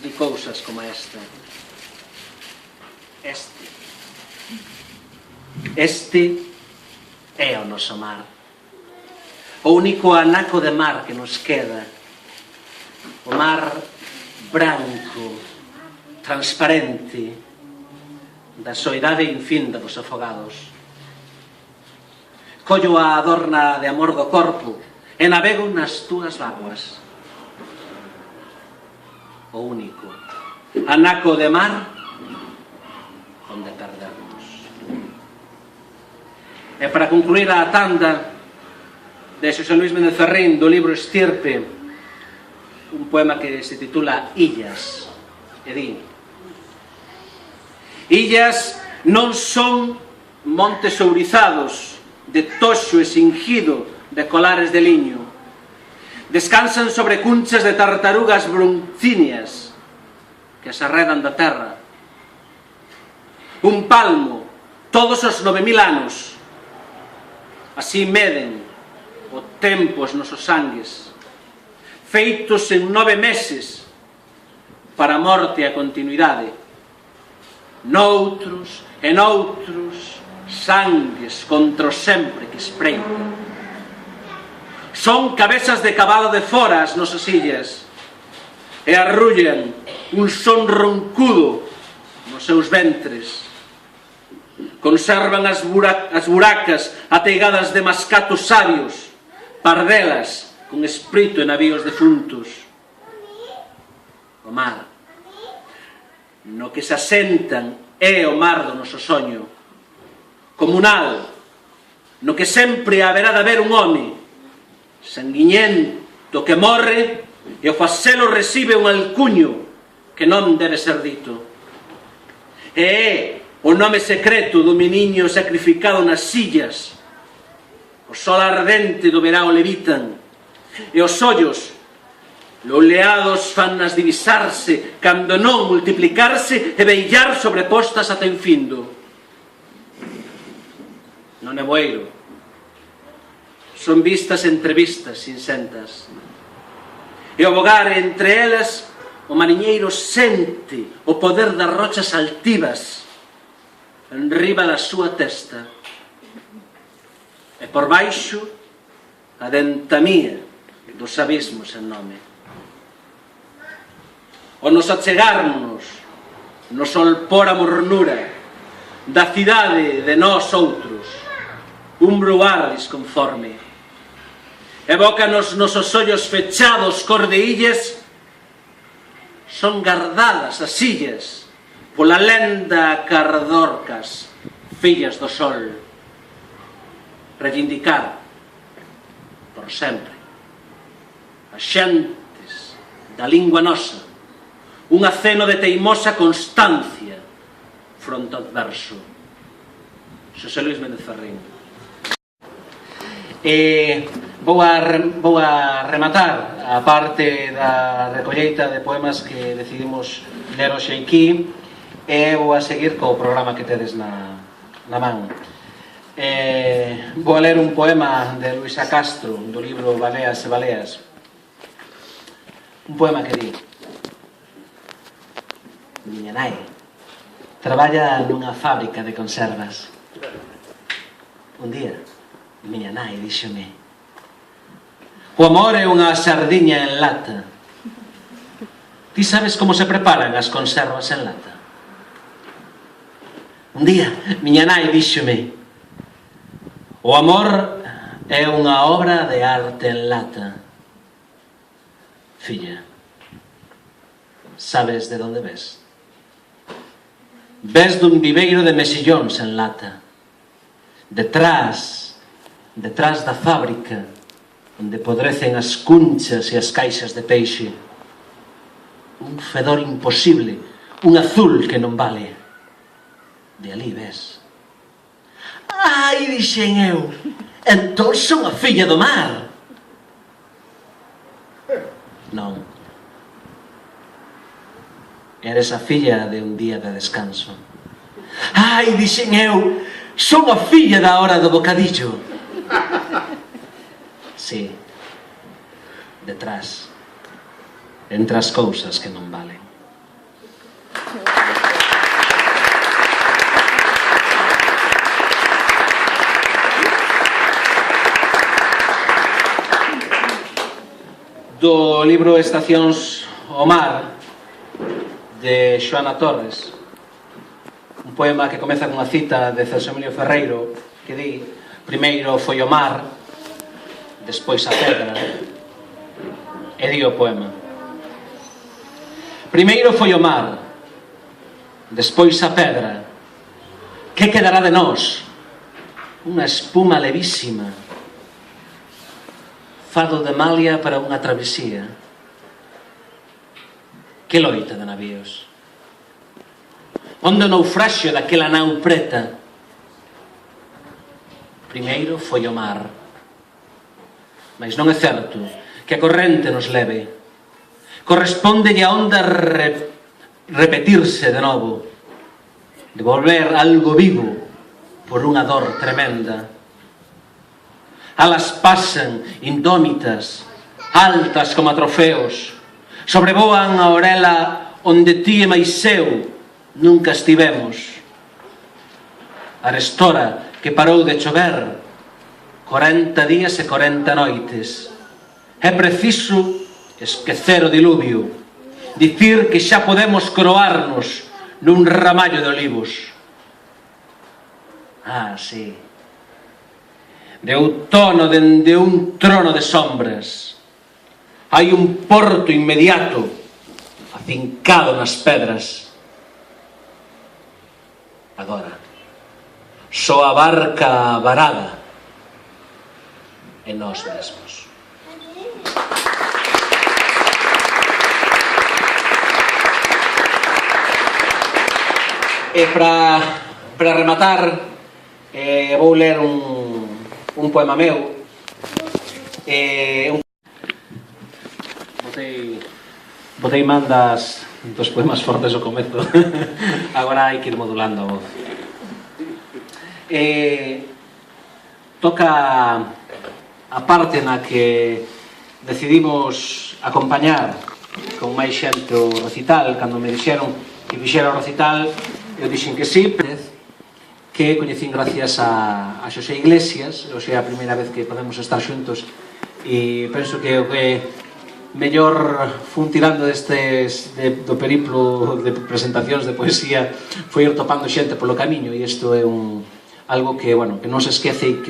di cousas como esta. Este é o noso mar. O único anaco de mar que nos queda. O mar branco, transparente, da soidade infinda dos afogados. Collo a adorna de amor do corpo e navego nas túas vaguas. O único anaco de mar onde perdernos. E para concluir a tanda de Xosé Luis Méndez Ferrín do libro Estirpe, un poema que se titula Illas, e di: illas non son montes ourizados de toxo e singido de colares de liño. Descansan sobre cunchas de tartarugas broncíneas que se arredan da terra. Un palmo todos os 9000 anos. Así meden o tempo os nosos sangues, feitos en 9 meses para a morte e a continuidade. Noutros e noutros sangues contra o sempre que espreita. Son cabezas de cabalo de fora as nosas illas e arrullan un son roncudo nos seus ventres. Conservan as buracas ateigadas de mascatos sabios, pardelas con espírito e navíos defuntos. O mar no que se asentan é o mar do noso soño comunal, no que sempre haberá de haber un home sanguiñento que morre e o facelo recibe un alcuño que non debe ser dito. E é o nome secreto do meniño sacrificado nas sillas. O sol ardente do verao levitan e os ollos loleados fannas divisarse, cando non multiplicarse e beillar sobrepostas ata infindo. No nevoeiro son vistas entrevistas sincentas e ao vogar entre elas o mariñeiro sente o poder das rochas altivas enriba da súa testa e por baixo a dentamía dos abismos en nome. O nos achegarnos, nos olpor a mornura da cidade de nós outros, un bruar disconforme. Evócanos nosos ollos fechados cor de illas, son gardadas as illas pola lenda cardorcas, fillas do sol. Reivindicar por sempre as xentes da lingua nosa, un aceno de teimosa constancia fronte ao adverso. Xosé Luis Méndez Ferrín. Vou a rematar a parte da recolleita de poemas que decidimos ler hoxe aquí e vou a seguir co programa que tedes na man. Vou a ler un poema de Luisa Castro do libro Baleas e Baleas. Un poema que di: miña nai traballa nunha fábrica de conservas. Un día miña nai díxome: o amor é unha sardiña en lata. Ti sabes como se preparan as conservas en lata? Un día miña nai díxome: o amor é unha obra de arte en lata. Filla, sabes de onde ves? Ves dun viveiro de mexillóns en lata. Detrás da fábrica onde podrecen as cunchas e as caixas de peixe. Un fedor imposible, un azul que non vale. De ali ves. Ai, dixen eu, entón son a filla do mar. Non. Eres a filla de un día de descanso. Ai, dixen eu, son a filla da hora do bocadillo. Sí, detrás, entre as cousas que non valen. do libro Estacións ao mar, de Xoana Torres, un poema que comeza cunha cita de Celso Emilio Ferreiro, que di: primeiro foi o mar, despois a pedra. E di o poema: primeiro foi o mar, despois a pedra. Que quedará de nós? Unha espuma levísima, fado de malia para unha travesía. Que loita de navíos? Onde o naufraxio daquela nau preta? Primeiro foi o mar, mas non é certo que a corrente nos leve. Correspóndelle a onda repetirse de novo, de volver algo vivo por unha dor tremenda. Alas pasan indómitas, altas como trofeos, sobrevoan a orela onde ti e máis eu nunca estivemos. Arestora que parou de chover 40 días e 40 noites. É preciso esquecer o diluvio, dicir que xa podemos croarnos nun ramallo de olivos. Ah, sí. De outono dende un trono de sombras hai un porto inmediato afincado nas pedras. Agora só a barca varada e nós mesmos. E para rematar, vou ler un poema meu. Botei man dos poemas fortes ao comezo. Agora hai que ir modulando a voz. Toca a parte na que decidimos acompañar con máis xente o recital. Cando me dixeron que fixera o recital, eu dixen que sí, que coñecín gracias a Xosé Iglesias. Hoxe é a primeira vez que podemos estar xuntos e penso que o que mellor fun tirando do periplo de presentacións de poesía foi ir topando xente polo camiño, e isto é algo que, bueno, que non se esquece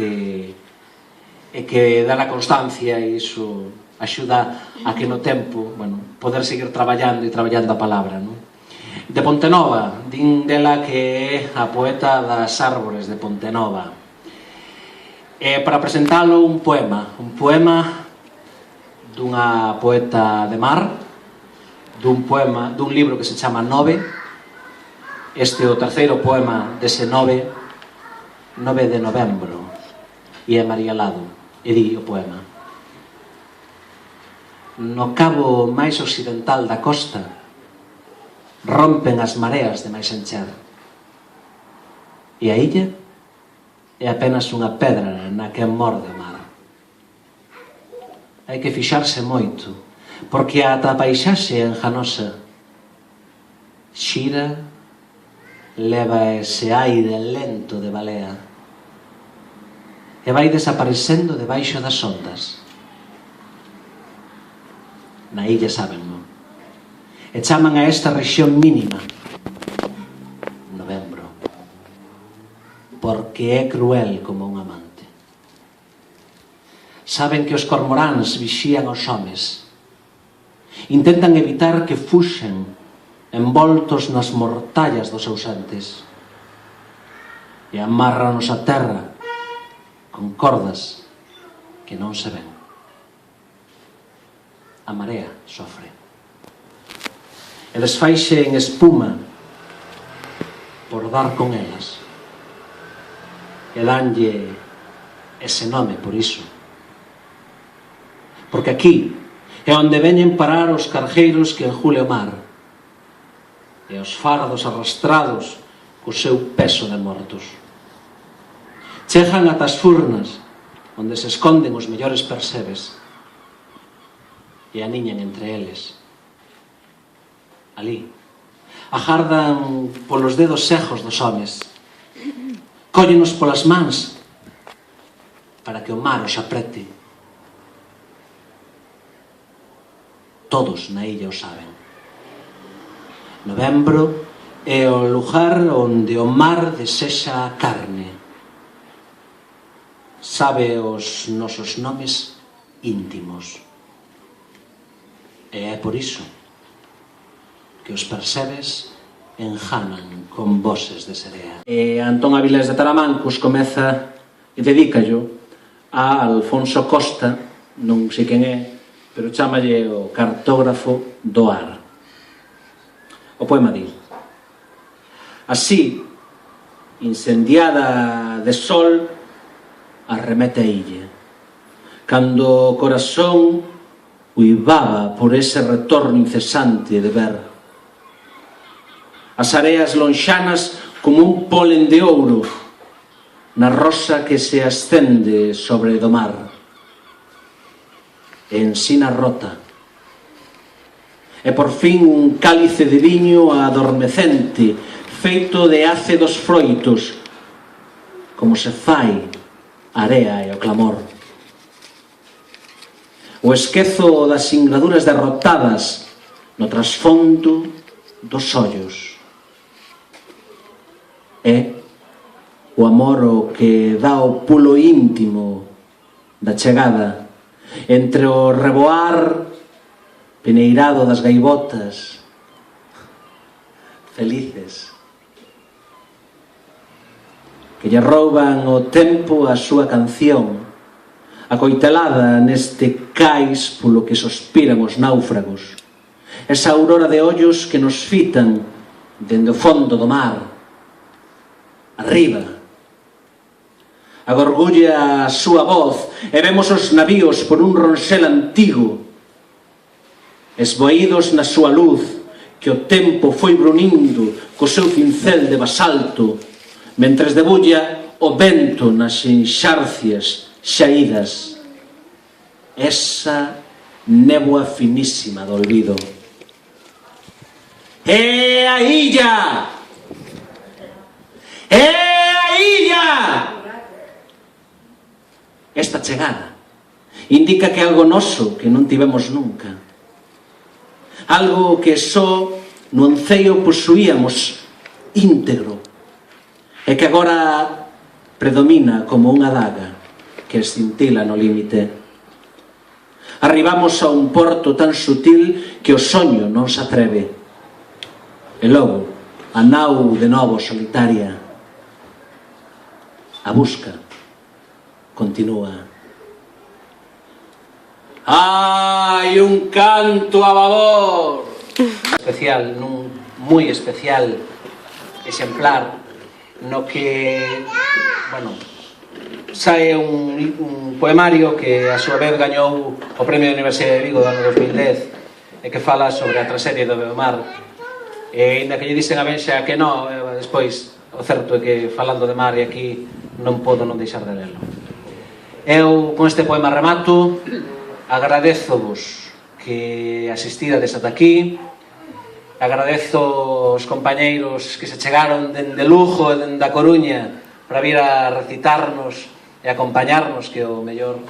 e que dá a constancia, e iso axuda a que no tempo, bueno, poder seguir traballando e traballando a palabra, non? De Pontenova, din dela que é a poeta das árbores de Pontenova. Para presentalo, un poema dunha poeta de mar, dun libro que se chama Nove. Este é o terceiro poema dese Nove de novembro, e é María Lado, e di o poema: no cabo máis occidental da costa rompen as mareas de máis encher, e a illa é apenas unha pedra na que morde o mar. Hai que fixarse moito, porque ata a paisaxe é enjanosa. Xira, leva ese aire lento de balea e vai desaparecendo debaixo das ondas. Na illa sábenno, e chaman a esta rexión mínima novembro, porque é cruel como un amante. Saben que os cormoráns vixían os homes, intentan evitar que fuxen envoltos nas mortallas dos ausentes, e amarranos a terra con cordas que non se ven. A marea sofre e desfaixe en espuma por dar con elas, e danlle ese nome por iso, porque aquí é onde veñen parar os cargueiros que enjule o mar, e os fardos arrastrados co seu peso de mortos. Chegan ata as furnas onde se esconden os mellores percebes e aniñan entre eles. Ali agardan polos dedos sejos dos homes, cóllenos polas mans para que o mar os aprete. todos na illa o saben. Novembro é o lugar onde o mar desexa a carne. Sabe os nosos nomes íntimos. E é por iso que os percebes enjanan con voces de serea. E Antón Avilés de Taramancos comeza e dedícallo a Alfonso Costa, non sei quen é, pero chámalle o cartógrafo do ar. O poema di: así, incendiada de sol, arremete a illa, cando o corazón uivaba por ese retorno incesante de ver as areas lonxanas como un polen de ouro na rosa que se ascende sobre do mar, e ensina rota, e por fin un cálice de viño adormecente feito de ácidos froitos, como se fai a area e o clamor. O esquezo das ingraduras derrotadas no trasfondo dos ollos. É o amor o que dá o pulo íntimo da chegada entre o reboar peneirado das gaivotas felices que lle rouban o tempo a súa canción, acoitelada neste cais polo que sospiran os náufragos, esa aurora de ollos que nos fitan dende o fondo do mar, arriba. Agorgulla a súa voz e vemos os navíos por un ronsel antigo, esboídos na súa luz, que o tempo foi brunindo co seu cincel de basalto, mentres debulla o vento nas enxarcias xaídas. Esa néboa finísima do olvido. É a illa! É a illa! Esta chegada indica que algo noso que non tivemos nunca, algo que só no anceio posuíamos íntegro e que agora predomina como unha daga que escintila no límite. Arribamos a un porto tan sutil que o soño non se atreve, e logo a nau de novo solitaria. A busca continúa. Hai un canto a babor especial, nun moi especial exemplar, no que, bueno, sae un poemario que a súa vez gañou o Premio da Universidade de Vigo do ano 2010 e que fala sobre a traxedia do Beomar. E ainda que lle dicen a Benxa que non, despois o certo é que falando de mar e aquí non podo non deixar de lelo. Eu con este poema remato. Agradezovos que asistidades ata aquí, agradezo os compañeiros que se chegaron dende Lugo e dende a Coruña para vir a recitarnos e acompañarnos, que o mellor.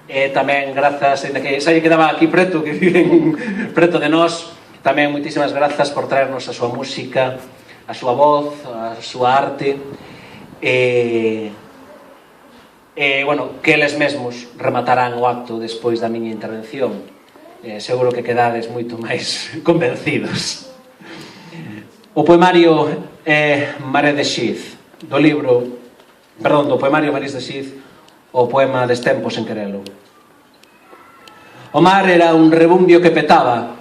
E tamén grazas, ainda que xa lle quedaba aquí preto, que viven preto de nós, tamén moitísimas grazas por traernos a súa música, a súa voz, a súa arte, bueno, que eles mesmos rematarán o acto despois da miña intervención. Seguro que quedades moito máis convencidos. O poemario é Maré de Xiz, do libro, perdón, do poemario Marís de Xiz, o poema Destempos en querelo. O mar era un rebumbio que petaba,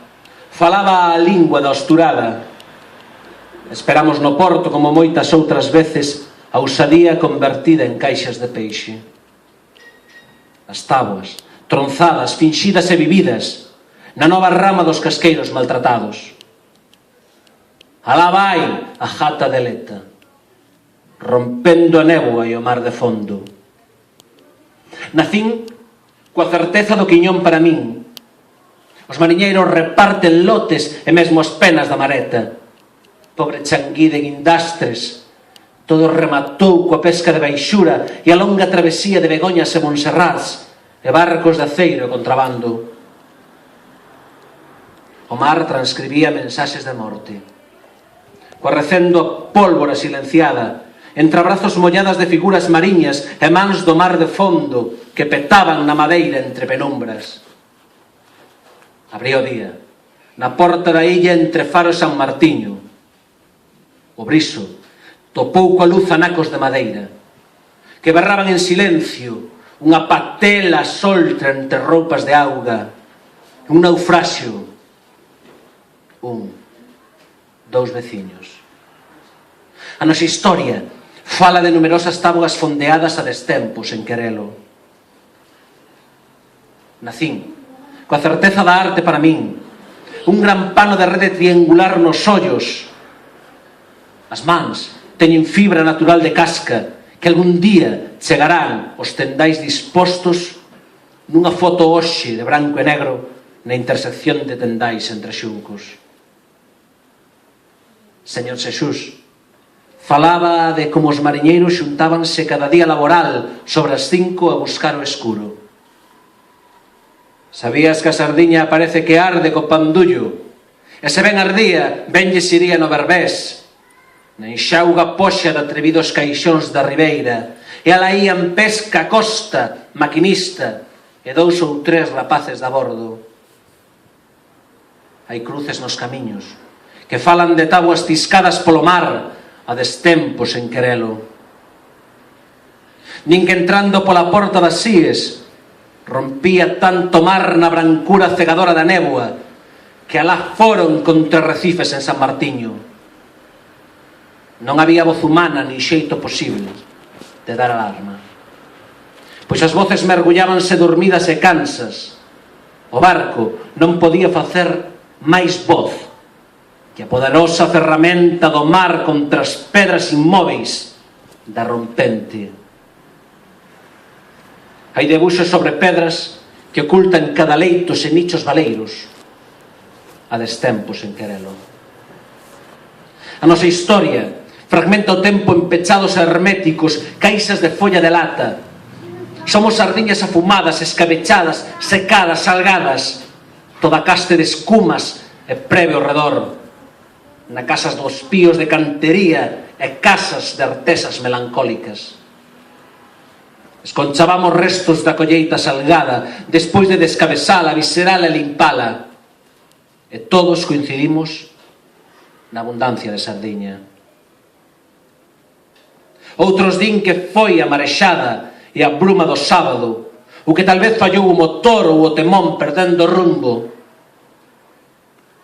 falaba a lingua da osturada. Esperamos no porto, como moitas outras veces, a usadía convertida en caixas de peixe. As táboas, tronzadas, finxidas e vividas, na nova rama dos casqueiros maltratados. Alá vai a jata de Leta, rompendo a néboa e o mar de fondo. Nacín coa certeza do quiñón para min. Os mariñeiros reparten lotes e mesmo as penas da mareta. Pobre changuí de guindastres, todo rematou coa pesca de baixura e a longa travesía de Begoñas e Monserrats e barcos de aceiro e contrabando. O mar transcribía mensaxes de morte. Coa recendo pólvora silenciada, entre abrazos molladas de figuras mariñas e mans do mar de fondo que petaban na madeira entre penumbras. Abría o día, na porta da illa entre Faro e San Martiño. O briso topou coa luz anacos de madeira, que berraban en silencio unha patela soltra entre roupas de auga, un naufraxio, dous veciños. A nosa historia fala de numerosas táboas fondeadas a destempo, sen querelo. Nacín, coa certeza da arte para min, un gran pano de rede triangular nos ollos. As mans teñen fibra natural de casca, que algún día chegarán os tendais dispostos nunha foto hoxe de branco e negro na intersección de tendais entre xuncos. Señor Xesús falaba de como os mariñeiros xuntábanse cada día laboral sobre as 5 a buscar o escuro. Sabías que a sardiña parece que arde co pandullo, e se ben ardía, ben lles iría no Berbés, na enxauga poxa de atrevidos caixóns da ribeira, e alá ían pesca a costa, maquinista, e 2 ou 3 rapaces da bordo. Hai cruces nos camiños, que falan de táboas tiscadas polo mar, a destempo sen querelo. Nin que entrando pola porta das Síes, rompía tanto mar na brancura cegadora da néboa, que alá foron contra recifes en San Martiño. Non había voz humana ni xeito posible de dar alarma, pois as voces mergullábanse dormidas e cansas. O barco non podía facer máis voz que a poderosa ferramenta do mar contra as pedras inmóveis da rompente. Hai debuxos sobre pedras que ocultan cada leitos e nichos valeiros, a destempo sen querelo. A nosa historia fragmenta o tempo en pechados herméticos, caixas de folla de lata. Somos sardiñas afumadas, escabechadas, secadas, salgadas, toda caste de escumas e preve ao redor, na casas dos píos de cantería e casas de artesas melancólicas. Esconchabamos restos da colleita salgada despois de descabezala, viscerala e limpala, e todos coincidimos na abundancia de sardiña. Outros din que foi a marexada e a bruma do sábado o que tal vez fallou o motor ou o temón perdendo o rumbo.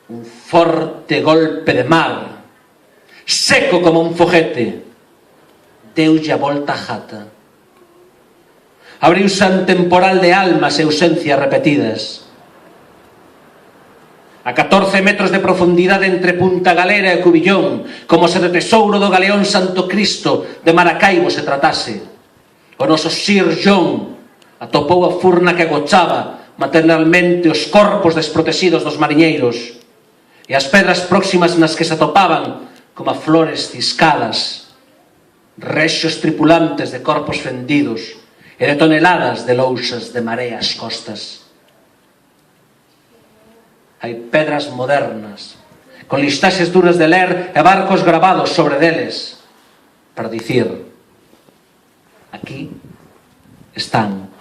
Un forte golpe de mar, seco como un foguete, deulle a volta a jata. Abriuse un temporal de almas e ausencias repetidas. A 14 metros de profundidade entre Punta Galera e Cubillón, como se de tesouro do galeón Santo Cristo de Maracaibo se tratase. O noso Sir John atopou a furna que agochaba maternalmente os corpos desprotegidos dos mariñeiros e as pedras próximas nas que se atopaban como flores ciscadas, rexos tripulantes de corpos fendidos e de toneladas de lousas de mareas costas. Hai pedras modernas, con listaxes duras de ler e barcos gravados sobre deles, para dicir: aquí están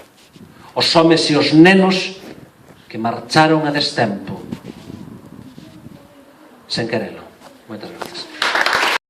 os homes e os nenos que marcharon a destempo, sen querelo. Moitas grazas.